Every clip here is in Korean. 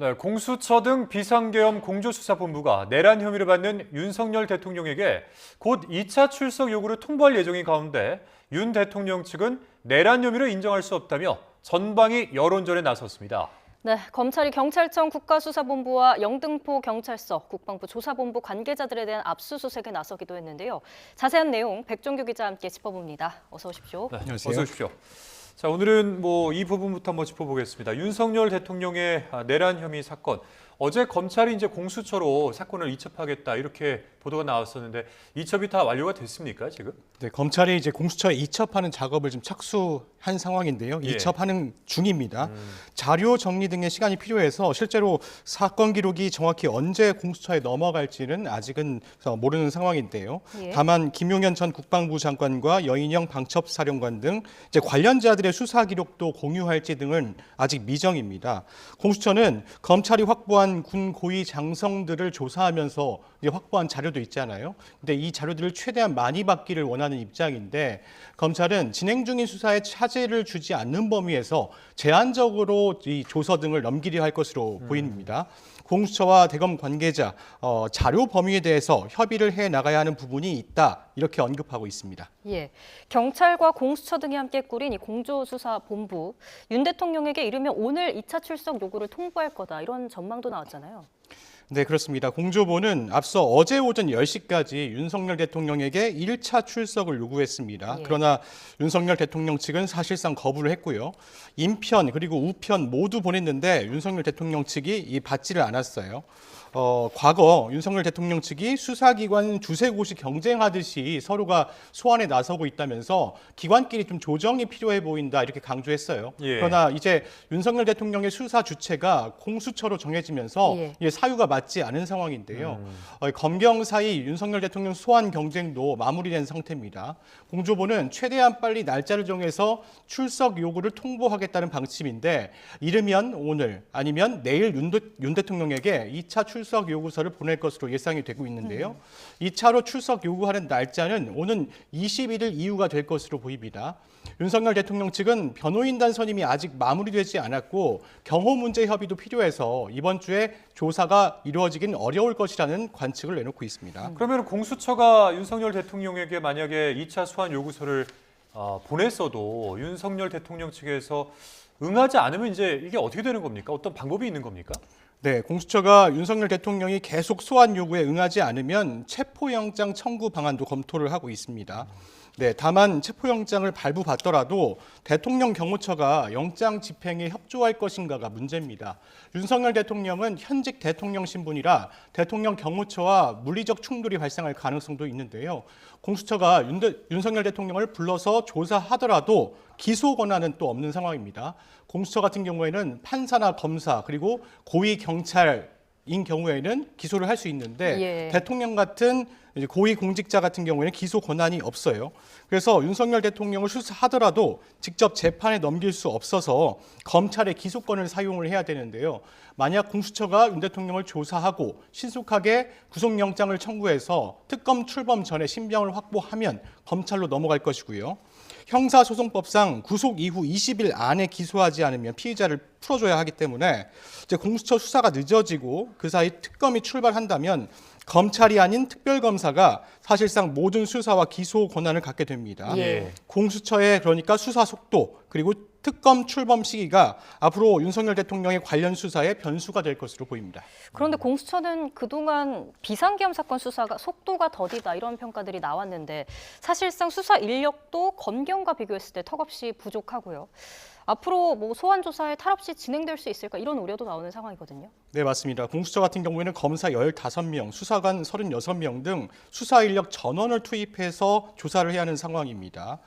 네, 공수처 등 비상계엄 공조수사본부가 내란 혐의를 받는 윤석열 대통령에게 곧 2차 출석 요구를 통보할 예정인 가운데 윤 대통령 측은 내란 혐의를 인정할 수 없다며 전방위 여론전에 나섰습니다. 네, 검찰이 경찰청 국가수사본부와 영등포 경찰서, 국방부 조사본부 관계자들에 대한 압수수색에 나서기도 했는데요. 자세한 내용 백종규 기자와 함께 짚어봅니다. 어서 오십시오. 네, 안녕하세요. 어서 오십시오. 자, 오늘은 이 부분부터 한번 짚어보겠습니다. 윤석열 대통령의 내란 혐의 사건. 어제 검찰이 이제 공수처로 사건을 이첩하겠다 이렇게 보도가 나왔었는데 이첩이 다 완료가 됐습니까, 지금? 네, 검찰이 이제 공수처에 이첩하는 작업을 지금 착수한 상황인데요. 예. 이첩하는 중입니다. 자료 정리 등의 시간이 필요해서 실제로 사건 기록이 정확히 언제 공수처에 넘어갈지는 아직은 모르는 상황인데요. 예. 다만 김용현 전 국방부 장관과 여인영 방첩사령관 등 이제 관련자들의 수사 기록도 공유할지 등은 아직 미정입니다. 공수처는 검찰이 확보한 군 고위 장성들을 조사하면서 이제 확보한 자료도 있잖아요. 근데 이 자료들을 최대한 많이 받기를 원하는 입장인데 검찰은 진행 중인 수사에 차질을 주지 않는 범위에서 제한적으로 이 조서 등을 넘기려 할 것으로 보입니다. 공수처와 대검 관계자 자료 범위에 대해서 협의를 해 나가야 하는 부분이 있다 이렇게 언급하고 있습니다. 예, 경찰과 공수처 등이 함께 꾸린 이 공조수사본부, 윤 대통령에게 이르면 오늘 2차 출석 요구를 통보할 거다 이런 전망도 나왔잖아요. 네, 그렇습니다. 공조보는 앞서 어제 오전 10시까지 윤석열 대통령에게 1차 출석을 요구했습니다. 예. 그러나 윤석열 대통령 측은 사실상 거부를 했고요. 인편 그리고 우편 모두 보냈는데 윤석열 대통령 측이 받지를 않았어요. 과거 윤석열 대통령 측이 수사기관 두세 곳이 경쟁하듯이 서로가 소환에 나서고 있다면서 기관끼리 좀 조정이 필요해 보인다 이렇게 강조했어요. 예. 그러나 이제 윤석열 대통령의 수사 주체가 공수처로 정해지면서 예. 사유가 맞지 않은 상황인데요. 검경 사이 윤석열 대통령 소환 경쟁도 마무리된 상태입니다. 공조보는 최대한 빨리 날짜를 정해서 출석 요구를 통보하겠다는 방침인데 이르면 오늘 아니면 내일 윤 대통령에게 2차 출석 요구서를 보낼 것으로 예상이 되고 있는데요. 2차로 출석 요구하는 날짜는 오는 21일 이후가 될 것으로 보입니다. 윤석열 대통령 측은 변호인단 선임이 아직 마무리되지 않았고 경호 문제 협의도 필요해서 이번 주에 조사가 이루어지긴 어려울 것이라는 관측을 내놓고 있습니다. 그러면 공수처가 윤석열 대통령에게 만약에 2차 소환 요구서를 보냈어도 윤석열 대통령 측에서 응하지 않으면 이제 이게 어떻게 되는 겁니까? 어떤 방법이 있는 겁니까? 네, 공수처가 윤석열 대통령이 계속 소환 요구에 응하지 않으면 체포영장 청구 방안도 검토를 하고 있습니다. 네, 다만 체포영장을 발부받더라도 대통령 경호처가 영장 집행에 협조할 것인가가 문제입니다. 윤석열 대통령은 현직 대통령 신분이라 대통령 경호처와 물리적 충돌이 발생할 가능성도 있는데요. 공수처가 윤석열 대통령을 불러서 조사하더라도 기소 권한은 또 없는 상황입니다. 공수처 같은 경우에는 판사나 검사 그리고 고위 경찰인 경우에는 기소를 할 수 있는데 예. 대통령 같은 이제 고위 공직자 같은 경우에는 기소 권한이 없어요. 그래서 윤석열 대통령을 수사하더라도 직접 재판에 넘길 수 없어서 검찰의 기소권을 사용을 해야 되는데요. 만약 공수처가 윤 대통령을 조사하고 신속하게 구속영장을 청구해서 특검 출범 전에 신병을 확보하면 검찰로 넘어갈 것이고요. 형사소송법상 구속 이후 20일 안에 기소하지 않으면 피의자를 풀어줘야 하기 때문에 이제 공수처 수사가 늦어지고 그 사이 특검이 출발한다면 검찰이 아닌 특별검사가 사실상 모든 수사와 기소 권한을 갖게 됩니다. 예. 공수처의 그러니까 수사 속도 그리고 특검 출범 시기가 앞으로 윤석열 대통령의 관련 수사의 변수가 될 것으로 보입니다. 그런데 공수처는 그동안 비상계엄 사건 수사가 속도가 더디다 이런 평가들이 나왔는데 사실상 수사 인력도 검경과 비교했을 때 턱없이 부족하고요. 앞으로 소환 조사에 탈 없이 진행될 수 있을까 이런 우려도 나오는 상황이거든요. 네, 맞습니다. 공수처 같은 경우에는 검사 15명, 수사관 36명 등 수사 인력 전원을 투입해서 조사를 해야 하는 상황입니다.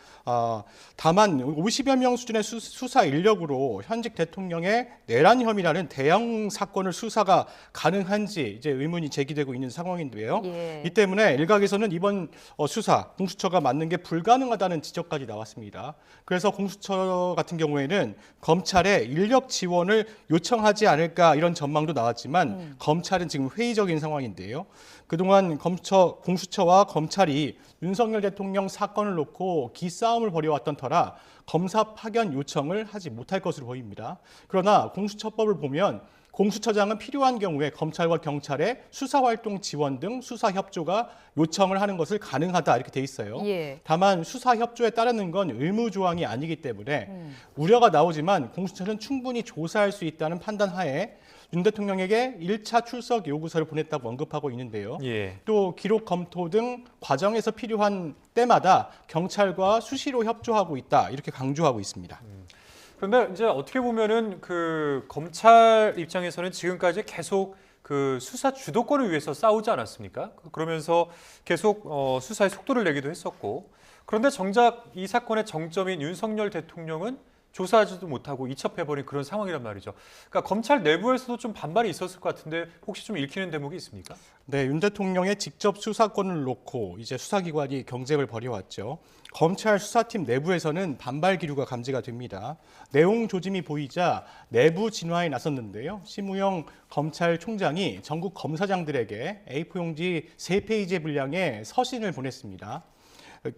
다만 50여 명 수준의 수사 인력으로 현직 대통령의 내란 혐의라는 대형 사건을 수사가 가능한지 이제 의문이 제기되고 있는 상황인데요. 예. 이 때문에 일각에서는 이번 수사, 공수처가 맡는 게 불가능하다는 지적까지 나왔습니다. 그래서 공수처 같은 경우에는 검찰에 인력 지원을 요청하지 않을까 이런 전망도 나왔지만 검찰은 지금 회의적인 상황인데요. 그동안 공수처와 검찰이 윤석열 대통령 사건을 놓고 기싸움을 벌여왔던 터라 검사 파견 요청을 하지 못할 것으로 보입니다. 그러나 공수처법을 보면 공수처장은 필요한 경우에 검찰과 경찰의 수사활동 지원 등 수사 협조가 요청을 하는 것을 가능하다 이렇게 돼 있어요. 예. 다만 수사 협조에 따르는 건 의무 조항이 아니기 때문에 우려가 나오지만 공수처는 충분히 조사할 수 있다는 판단 하에 윤 대통령에게 1차 출석 요구서를 보냈다고 언급하고 있는데요. 예. 또 기록 검토 등 과정에서 필요한 때마다 경찰과 수시로 협조하고 있다 이렇게 강조하고 있습니다. 그런데 이제 어떻게 보면은 그 검찰 입장에서는 지금까지 계속 그 수사 주도권을 위해서 싸우지 않았습니까? 그러면서 계속 수사의 속도를 내기도 했었고, 그런데 정작 이 사건의 정점인 윤석열 대통령은 조사하지도 못하고 이첩해버린 그런 상황이란 말이죠. 그러니까 검찰 내부에서도 좀 반발이 있었을 것 같은데 혹시 좀 읽히는 대목이 있습니까? 네, 윤 대통령의 직접 수사권을 놓고 이제 수사기관이 경쟁을 벌여왔죠. 검찰 수사팀 내부에서는 반발 기류가 감지가 됩니다. 내용 조짐이 보이자 내부 진화에 나섰는데요. 심우영 검찰총장이 전국 검사장들에게 A4 용지 3페이지 분량의 서신을 보냈습니다.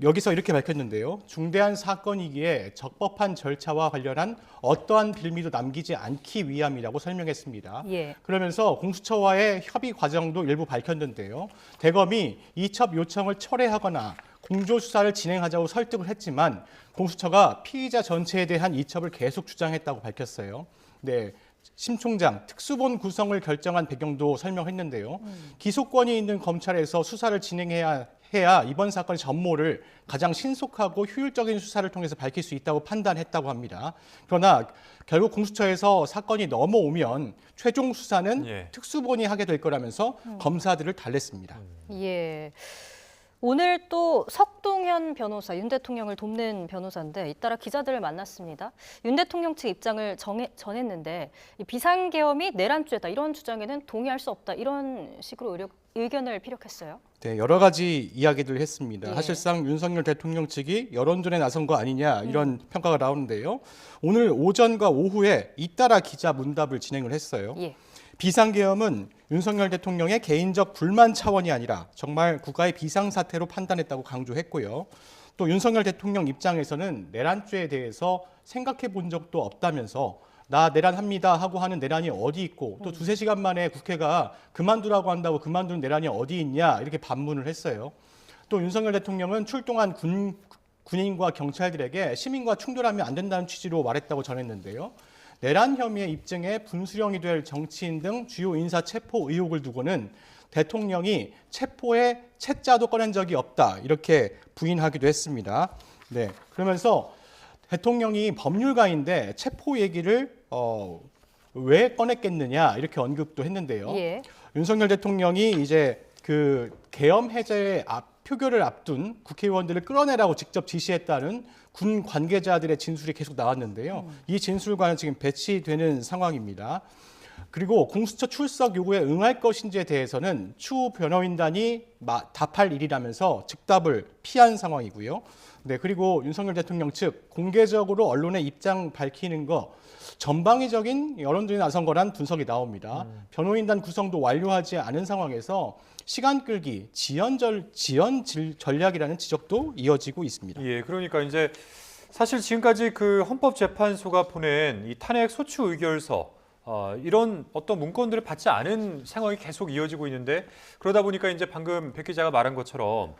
여기서 이렇게 밝혔는데요. 중대한 사건이기에 적법한 절차와 관련한 어떠한 빌미도 남기지 않기 위함이라고 설명했습니다. 예. 그러면서 공수처와의 협의 과정도 일부 밝혔는데요. 대검이 이첩 요청을 철회하거나 공조수사를 진행하자고 설득을 했지만 공수처가 피의자 전체에 대한 이첩을 계속 주장했다고 밝혔어요. 네. 심 총장 특수본 구성을 결정한 배경도 설명했는데요. 기소권이 있는 검찰에서 수사를 진행해야 이번 사건의 전모를 가장 신속하고 효율적인 수사를 통해서 밝힐 수 있다고 판단했다고 합니다. 그러나 결국 공수처에서 사건이 넘어오면 최종 수사는 예. 특수본이 하게 될 거라면서 검사들을 달랬습니다. 예. 오늘 또 석동현 변호사, 윤 대통령을 돕는 변호사인데 잇따라 기자들을 만났습니다. 윤 대통령 측 입장을 전했는데 이 비상계엄이 내란죄다 이런 주장에는 동의할 수 없다 이런 식으로 의견을 피력했어요. 네, 여러 가지 이야기를 했습니다. 예. 사실상 윤석열 대통령 측이 여론전에 나선 거 아니냐 이런 평가가 나오는데요. 오늘 오전과 오후에 잇따라 기자 문답을 진행을 했어요. 예. 비상계엄은 윤석열 대통령의 개인적 불만 차원이 아니라 정말 국가의 비상사태로 판단했다고 강조했고요. 또 윤석열 대통령 입장에서는 내란죄에 대해서 생각해 본 적도 없다면서 나 내란합니다 하고 하는 내란이 어디 있고 또 두세 시간 만에 국회가 그만두라고 한다고 그만두는 내란이 어디 있냐 이렇게 반문을 했어요. 또 윤석열 대통령은 출동한 군인과 경찰들에게 시민과 충돌하면 안 된다는 취지로 말했다고 전했는데요. 내란 혐의의 입증에 분수령이 될 정치인 등 주요 인사 체포 의혹을 두고는 대통령이 체포에 채자도 꺼낸 적이 없다 이렇게 부인하기도 했습니다. 네, 그러면서 대통령이 법률가인데 체포 얘기를 왜 꺼냈겠느냐 이렇게 언급도 했는데요. 예. 윤석열 대통령이 이제 그 계엄 해제 표결을 앞둔 국회의원들을 끌어내라고 직접 지시했다는 군 관계자들의 진술이 계속 나왔는데요. 이 진술과는 지금 배치되는 상황입니다. 그리고 공수처 출석 요구에 응할 것인지에 대해서는 추후 변호인단이 답할 일이라면서 즉답을 피한 상황이고요. 네, 그리고 윤석열 대통령 측 공개적으로 언론에 입장 밝히는 거 전방위적인 여론전에 나선 거란 분석이 나옵니다. 변호인단 구성도 완료하지 않은 상황에서 시간 끌기, 지연 전략이라는 지적도 이어지고 있습니다. 예, 그러니까 이제 사실 지금까지 그 헌법재판소가 보낸 이 탄핵 소추 의결서 이런 어떤 문건들을 받지 않은 상황이 계속 이어지고 있는데 그러다 보니까 이제 방금 백 기자가 말한 것처럼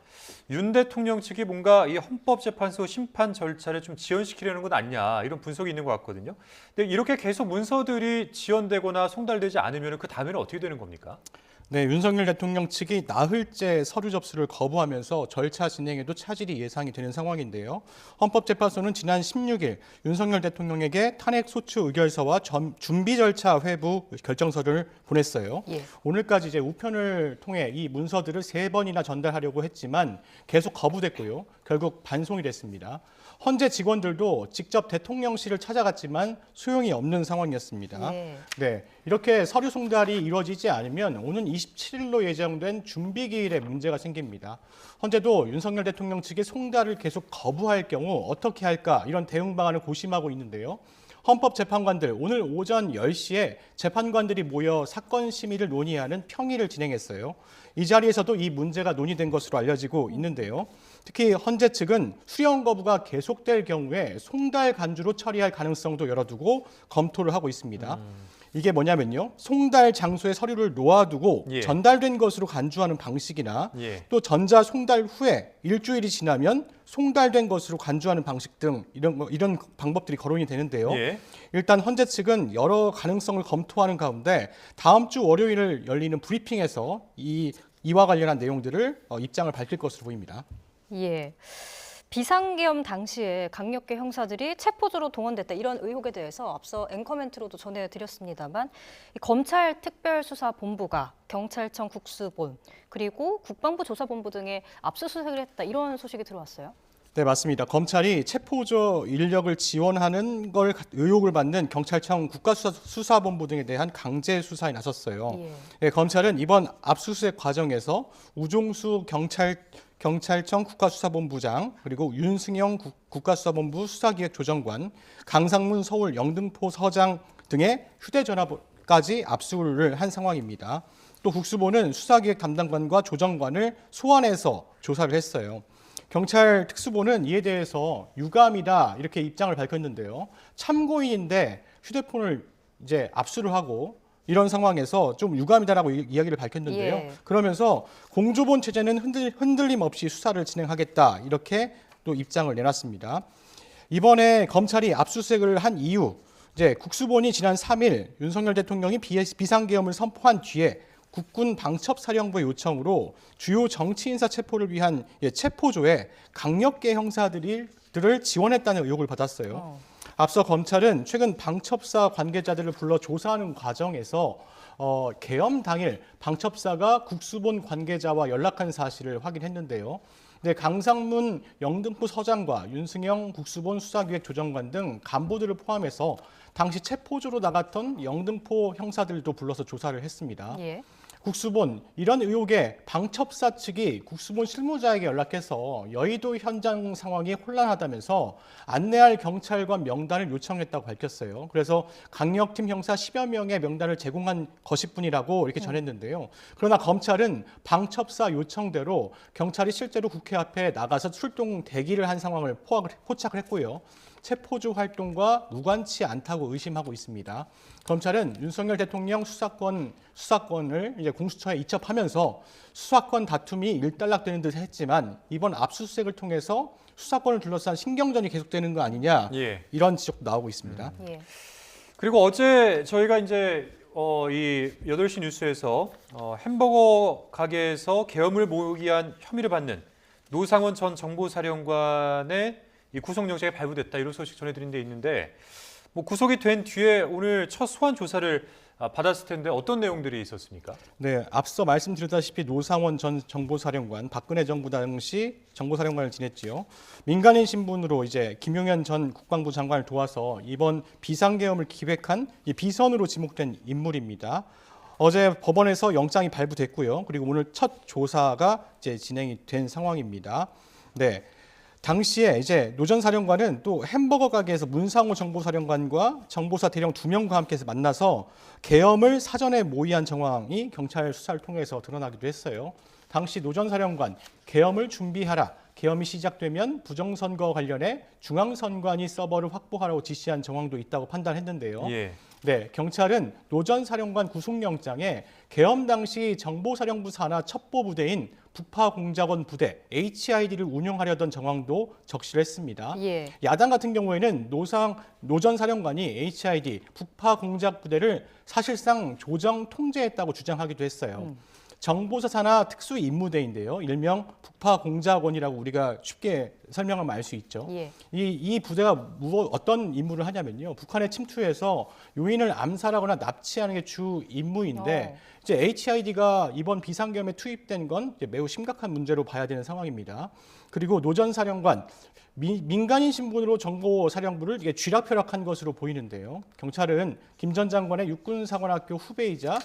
윤 대통령 측이 뭔가 이 헌법재판소 심판 절차를 좀 지연시키려는 것 아니냐 이런 분석이 있는 것 같거든요. 근데 이렇게 계속 문서들이 지연되거나 송달되지 않으면 그 다음에는 어떻게 되는 겁니까? 네, 윤석열 대통령 측이 나흘째 서류 접수를 거부하면서 절차 진행에도 차질이 예상이 되는 상황인데요. 헌법재판소는 지난 16일 윤석열 대통령에게 탄핵 소추 의결서와 준비 절차 회부 결정서를 보냈어요. 예. 오늘까지 이제 우편을 통해 이 문서들을 3번이나 전달하려고 했지만 계속 거부됐고요. 결국 반송이 됐습니다. 헌재 직원들도 직접 대통령실을 찾아갔지만 소용이 없는 상황이었습니다. 예. 네, 이렇게 서류 송달이 이루어지지 않으면 오는 27일로 예정된 준비기일에 문제가 생깁니다. 헌재도 윤석열 대통령 측의 송달을 계속 거부할 경우 어떻게 할까 이런 대응 방안을 고심하고 있는데요. 헌법재판관들 오늘 오전 10시에 재판관들이 모여 사건 심의를 논의하는 평의를 진행했어요. 이 자리에서도 이 문제가 논의된 것으로 알려지고 있는데요. 특히 헌재 측은 수령 거부가 계속될 경우에 송달 간주로 처리할 가능성도 열어두고 검토를 하고 있습니다. 이게 뭐냐면요. 송달 장소에 서류를 놓아두고 예. 전달된 것으로 간주하는 방식이나 예. 또 전자 송달 후에 일주일이 지나면 송달된 것으로 간주하는 방식 등 이런 방법들이 거론이 되는데요. 예. 일단 헌재 측은 여러 가능성을 검토하는 가운데 다음 주 월요일 열리는 브리핑에서 이와 관련한 내용들을 입장을 밝힐 것으로 보입니다. 예. 비상계엄 당시에 강력계 형사들이 체포조로 동원됐다 이런 의혹에 대해서 앞서 앵커멘트로도 전해드렸습니다만 검찰 특별수사본부가 경찰청 국수본 그리고 국방부 조사본부 등에 압수수색을 했다 이런 소식이 들어왔어요. 네, 맞습니다. 검찰이 체포조 인력을 지원하는 걸 의혹을 받는 경찰청 국가수사본부 등에 대한 강제 수사에 나섰어요. 예. 네, 검찰은 이번 압수수색 과정에서 우종수 경찰청 국가수사본부장 그리고 윤승영 국가수사본부 수사기획조정관, 강상문 서울 영등포 서장 등의 휴대전화까지 압수를 한 상황입니다. 또 국수본은 수사기획 담당관과 조정관을 소환해서 조사를 했어요. 경찰 특수본은 이에 대해서 유감이다 이렇게 입장을 밝혔는데요. 참고인인데 휴대폰을 이제 압수를 하고 이런 상황에서 좀 유감이다라고 이야기를 밝혔는데요. 예. 그러면서 공조본 체제는 흔들림 없이 수사를 진행하겠다 이렇게 또 입장을 내놨습니다. 이번에 검찰이 압수수색을 한 이유, 이제 국수본이 지난 3일 윤석열 대통령이 비상계엄을 선포한 뒤에 국군 방첩사령부의 요청으로 주요 정치 인사 체포를 위한 체포조에 강력계 형사들을 지원했다는 의혹을 받았어요. 앞서 검찰은 최근 방첩사 관계자들을 불러 조사하는 과정에서 계엄 당일 방첩사가 국수본 관계자와 연락한 사실을 확인했는데요. 네, 강상문 영등포 서장과 윤승영 국수본 수사기획조정관 등 간부들을 포함해서 당시 체포조로 나갔던 영등포 형사들도 불러서 조사를 했습니다. 예. 국수본 이런 의혹에 방첩사 측이 국수본 실무자에게 연락해서 여의도 현장 상황이 혼란하다면서 안내할 경찰관 명단을 요청했다고 밝혔어요. 그래서 강력팀 형사 10여 명의 명단을 제공한 것일 뿐이라고 이렇게 전했는데요. 그러나 검찰은 방첩사 요청대로 경찰이 실제로 국회 앞에 나가서 출동 대기를 한 상황을 포착을 했고요. 체포조 활동과 무관치 않다고 의심하고 있습니다. 검찰은 윤석열 대통령 수사권을 이제 공수처에 이첩하면서 수사권 다툼이 일단락되는 듯 했지만 이번 압수수색을 통해서 수사권을 둘러싼 신경전이 계속되는 거 아니냐 예. 이런 지적도 나오고 있습니다. 예. 그리고 어제 저희가 이제 이 8시 뉴스에서 햄버거 가게에서 계엄을 모의한 혐의를 받는 노상원 전 정보사령관의 이 구속영장이 발부됐다 이런 소식 전해드린 데 있는데 뭐 구속이 된 뒤에 오늘 첫 소환 조사를 받았을 텐데 어떤 내용들이 있었습니까? 네, 앞서 말씀드렸다시피 노상원 전 정보사령관, 박근혜 정부 당시 정보사령관을 지냈지요. 민간인 신분으로 이제 김용현 전 국방부 장관을 도와서 이번 비상계엄을 기획한 이 비선으로 지목된 인물입니다. 어제 법원에서 영장이 발부됐고요. 그리고 오늘 첫 조사가 이제 진행이 된 상황입니다. 네. 당시에 이제 노 전 사령관은 또 햄버거 가게에서 문상호 정보사령관과 정보사 대령 2명과 함께 만나서 계엄을 사전에 모의한 정황이 경찰 수사를 통해서 드러나기도 했어요. 당시 노 전 사령관 계엄을 준비하라. 계엄이 시작되면 부정선거 관련해 중앙선관위 서버를 확보하라고 지시한 정황도 있다고 판단했는데요. 예. 네, 경찰은 노 전 사령관 구속영장에 계엄 당시 정보사령부 산하 첩보부대인 북파공작원 부대 HID를 운영하려던 정황도 적시를 했습니다. 예. 야당 같은 경우에는 노 전 사령관이 HID 북파공작부대를 사실상 조정 통제했다고 주장하기도 했어요. 정보사 산하 특수임무대인데요. 일명 북파공작원이라고 우리가 쉽게 설명하면 알 수 있죠. 예. 이 부대가 어떤 임무를 하냐면요. 북한에 침투해서 요인을 암살하거나 납치하는 게 주 임무인데 이제 HID가 이번 비상계엄에 투입된 건 이제 매우 심각한 문제로 봐야 되는 상황입니다. 그리고 노 전 사령관 민간인 신분으로 정보사령부를 이게 쥐락펴락한 것으로 보이는데요. 경찰은 김 전 장관의 육군사관학교 후배이자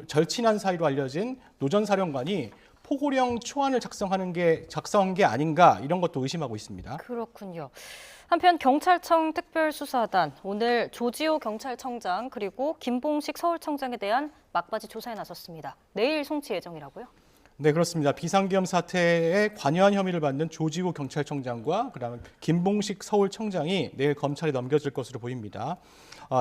절친한 사이로 알려진 노 전 사령관이 포고령 초안을 작성한 게 아닌가 이런 것도 의심하고 있습니다. 그렇군요. 한편 경찰청 특별수사단 오늘 조지호 경찰청장 그리고 김봉식 서울청장에 대한 막바지 조사에 나섰습니다. 내일 송치 예정이라고요? 네, 그렇습니다. 비상계엄 사태에 관여한 혐의를 받는 조지호 경찰청장과 그다음에 김봉식 서울청장이 내일 검찰에 넘겨질 것으로 보입니다.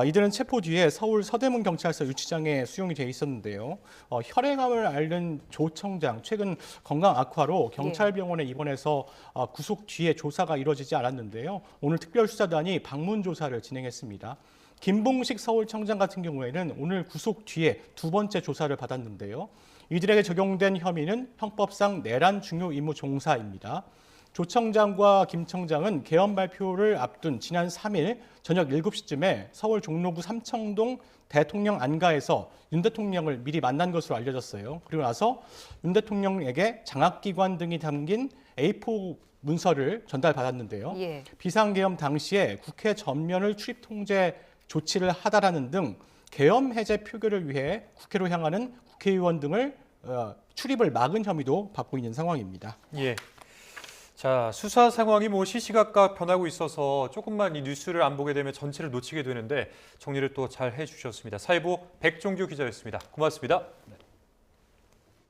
이들은 체포 뒤에 서울 서대문 경찰서 유치장에 수용이 돼 있었는데요. 혈액암을 앓는 조 청장 최근 건강 악화로 경찰병원에 입원해서 구속 뒤에 조사가 이루어지지 않았는데요. 오늘 특별수사단이 방문 조사를 진행했습니다. 김봉식 서울청장 같은 경우에는 오늘 구속 뒤에 두 번째 조사를 받았는데요. 이들에게 적용된 혐의는 형법상 내란 중요 임무 종사입니다. 조 청장과 김 청장은 계엄 발표를 앞둔 지난 3일 저녁 7시쯤에 서울 종로구 삼청동 대통령 안가에서 윤 대통령을 미리 만난 것으로 알려졌어요. 그리고 나서 윤 대통령에게 장학기관 등이 담긴 A4 문서를 전달받았는데요. 예. 비상계엄 당시에 국회 전면을 출입 통제 조치를 하다라는 등 계엄 해제 표결을 위해 국회로 향하는 국회의원 등을 출입을 막은 혐의도 받고 있는 상황입니다. 예. 자, 수사 상황이 시시각각 변하고 있어서 조금만 이 뉴스를 안 보게 되면 전체를 놓치게 되는데 정리를 또 잘 해주셨습니다. 사회부 백종규 기자였습니다. 고맙습니다.